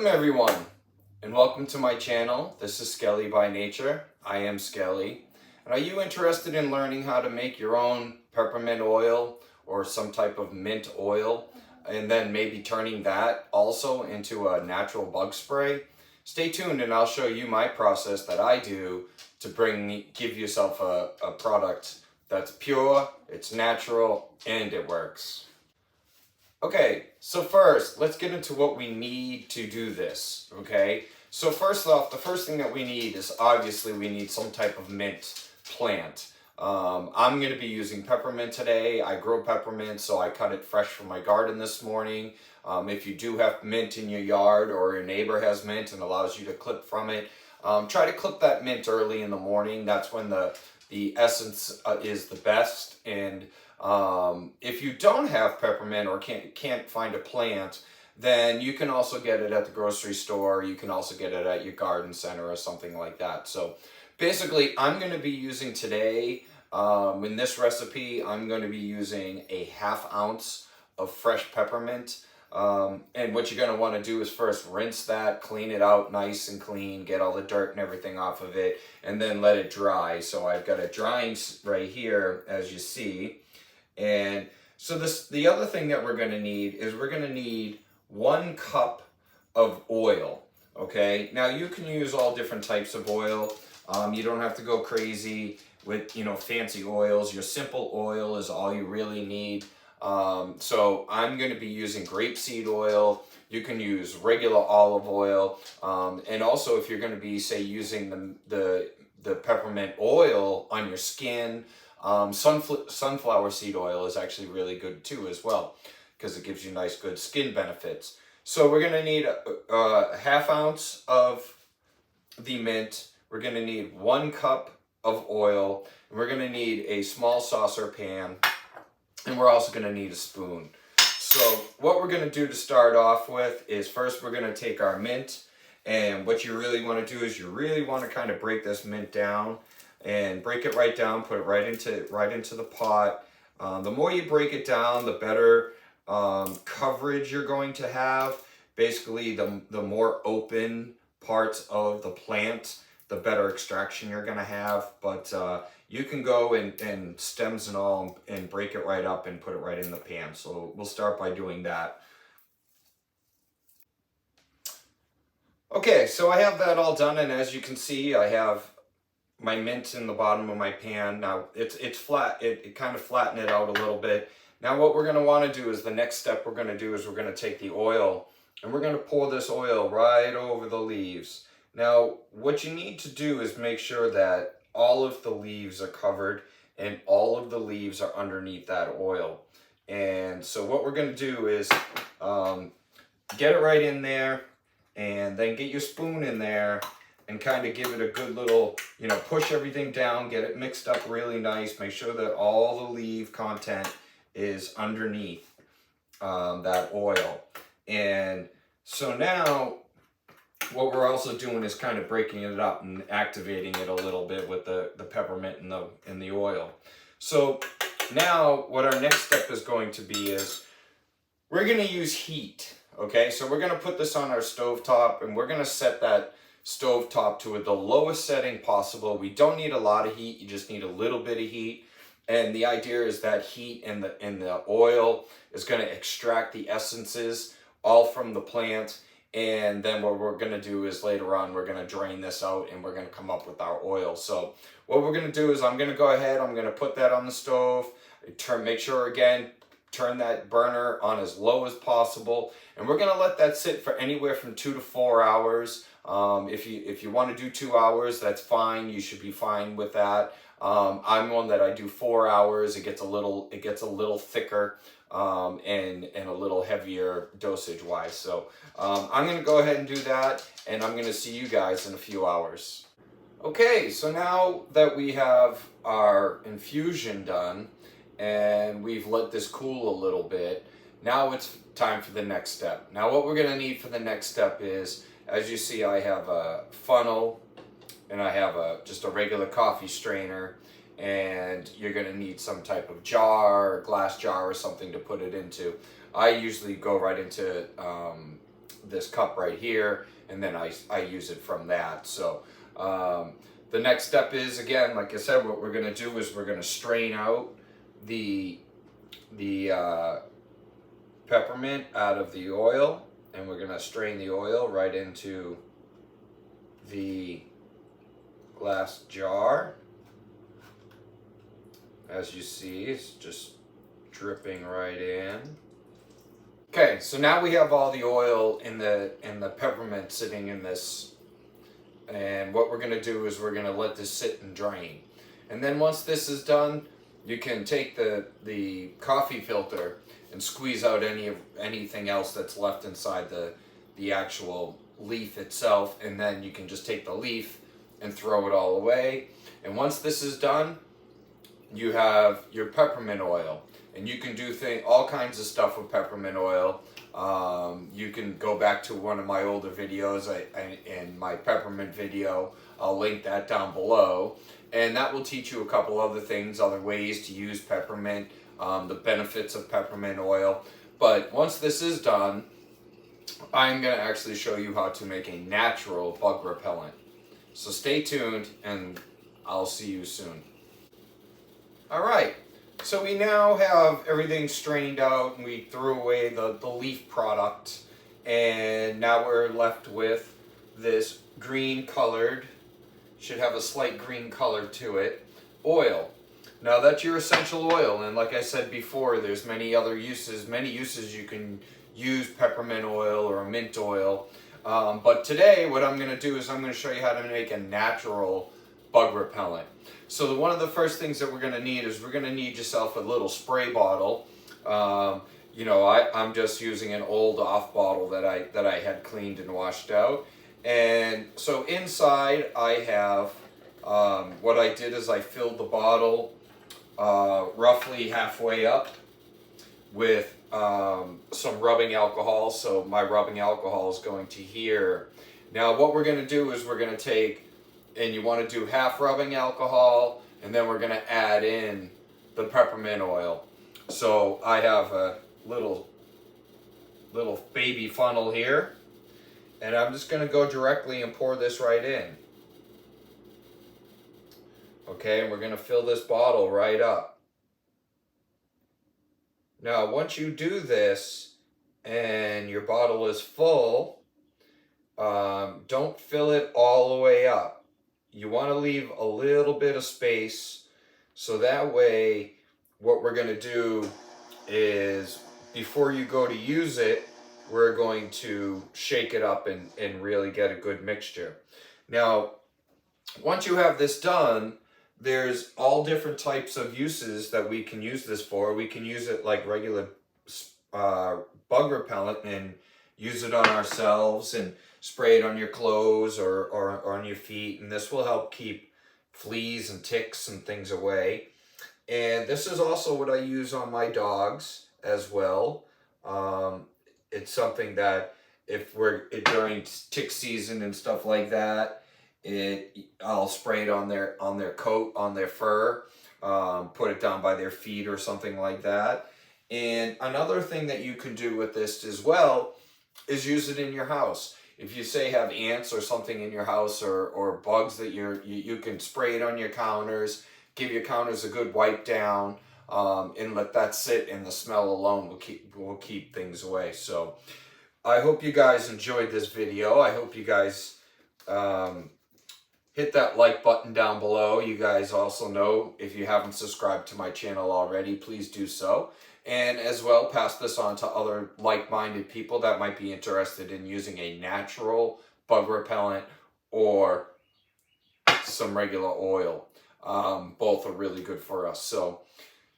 Welcome everyone, and welcome to my channel. This is Skelly by Nature. I am Skelly. And are you interested in learning how to make your own peppermint oil or some type of mint oil, and then maybe turning that also into a natural bug spray? Stay tuned and I'll show you my process that I do to give yourself a product that's pure, it's natural, and it works. Okay, so first, let's get into what we need to do this, okay? So first off, the first thing that we need is obviously we need some type of mint plant. I'm going to be using peppermint today. I grow peppermint, so I cut it fresh from my garden this morning. If you do have mint in your yard or your neighbor has mint and allows you to clip from it, try to clip that mint early in the morning. That's when the essence is the best. And if you don't have peppermint or can't find a plant, then you can also get it at the grocery store. You can also get it at your garden center or something like that. So basically, I'm going to be using today, in this recipe, I'm going to be using a 1/2 ounce of fresh peppermint. And what you're going to want to do is first rinse that, clean it out nice and clean, get all the dirt and everything off of it, and then let it dry. So I've got it drying right here, as you see. And so the other thing that we're going to need is we're going to need 1 cup of oil. Okay, now you can use all different types of oil. You don't have to go crazy with fancy oils. Your simple oil is all you really need. So I'm going to be using grapeseed oil. You can use regular olive oil, and also if you're going to be using the peppermint oil on your skin. Sunflower seed oil is actually really good too as well, because it gives you nice good skin benefits. So we're going to need a 1/2 ounce of the mint. We're going to need 1 cup of oil. And we're going to need a small saucer pan. And we're also going to need a spoon. So what we're going to do to start off with is first we're going to take our mint. And what you really want to do is you really want to kind of break this mint down. And break it right down, put it right into the pot. The more you break it down, the better coverage you're going to have. Basically, the more open parts of the plant, the better extraction you're going to have. But you can go and stems and all and break it right up and put it right in the pan. So we'll start by doing that. Okay, so I have that all done, and as you can see, I have my mint in the bottom of my pan. Now it's flat. It kind of flattened it out a little bit. Now what we're going to want to do is the next step we're going to do is we're going to take the oil and we're going to pour this oil right over the leaves. Now what you need to do is make sure that all of the leaves are covered and all of the leaves are underneath that oil. And so what we're going to do is get it right in there, and then get your spoon in there and kind of give it a good little, push everything down, get it mixed up really nice. Make sure that all the leaf content is underneath that oil. And so now what we're also doing is kind of breaking it up and activating it a little bit with the peppermint and the oil. So now what our next step is going to be is we're going to use heat. Okay, so we're going to put this on our stovetop, and we're going to set that stovetop to the lowest setting possible. We don't need a lot of heat, you just need a little bit of heat. And the idea is that heat and the oil is going to extract the essences all from the plant. And then what we're going to do is later on we're going to drain this out and we're going to come up with our oil. So what we're going to do is I'm going to go ahead, I'm going to put that on the stove, make sure again, turn that burner on as low as possible, and we're going to let that sit for anywhere from 2 to 4 hours. If you want to do 2 hours, that's fine. You should be fine with that. I'm one that I do 4 hours. It gets a little thicker and a little heavier dosage wise. So I'm going to go ahead and do that, and I'm going to see you guys in a few hours. Okay, so now that we have our infusion done and we've let this cool a little bit, now it's time for the next step. Now what we're going to need for the next step is, as you see, I have a funnel and I have just a regular coffee strainer, and you're going to need some type of jar, glass jar or something to put it into. I usually go right into this cup right here, and then I use it from that. So the next step is, again, like I said, what we're going to do is we're going to strain out the peppermint out of the oil, and we're going to strain the oil right into the glass jar. As you see, it's just dripping right in. Okay, so now we have all the oil in the peppermint sitting in this, and what we're going to do is we're going to let this sit and drain. And then once this is done, you can take the coffee filter and squeeze out anything else that's left inside the actual leaf itself, and then you can just take the leaf and throw it all away. And once this is done, you have your peppermint oil, and you can do all kinds of stuff with peppermint oil. You can go back to one of my older videos, in my peppermint video. I'll link that down below, and that will teach you a couple other things, other ways to use peppermint, the benefits of peppermint oil. But once this is done, I'm going to actually show you how to make a natural bug repellent. So stay tuned, and I'll see you soon. Alright, so we now have everything strained out, and we threw away the leaf product, and now we're left with this green colored, should have a slight green color to it, oil. Now that's your essential oil, and like I said before, there's many uses you can use peppermint oil or mint oil. But today what I'm going to do is I'm going to show you how to make a natural bug repellent. So one of the first things that we're going to need is we're going to need yourself a little spray bottle. You know, I'm just using an old off bottle that I had cleaned and washed out. And so inside I have, what I did is I filled the bottle roughly halfway up with some rubbing alcohol. So my rubbing alcohol is going to here. Now what we're going to do is we're going to take, and you want to do half rubbing alcohol, and then we're going to add in the peppermint oil. So I have a little baby funnel here, and I'm just going to go directly and pour this right in. Okay, and we're going to fill this bottle right up. Now once you do this and your bottle is full, don't fill it all the way up. You want to leave a little bit of space, so that way what we're going to do is before you go to use it, we're going to shake it up and really get a good mixture. Now once you have this done, there's all different types of uses that we can use this for. We can use it like regular bug repellent and use it on ourselves and spray it on your clothes or on your feet, and this will help keep fleas and ticks and things away. And this is also what I use on my dogs as well. It's something that if we're during tick season and stuff like that, I'll spray it on their coat, on their fur, put it down by their feet or something like that. And another thing that you can do with this as well is use it in your house. If you say have ants or something in your house, or bugs that you can spray it on your counters, give your counters a good wipe down, and let that sit, and the smell alone will keep things away. So I hope you guys enjoyed this video. I hope you guys hit that like button down below. You guys also know, if you haven't subscribed to my channel already, please do so. And as well, pass this on to other like-minded people that might be interested in using a natural bug repellent or some regular oil. Both are really good for us. So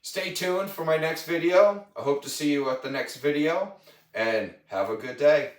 stay tuned for my next video. I hope to see you at the next video, and have a good day.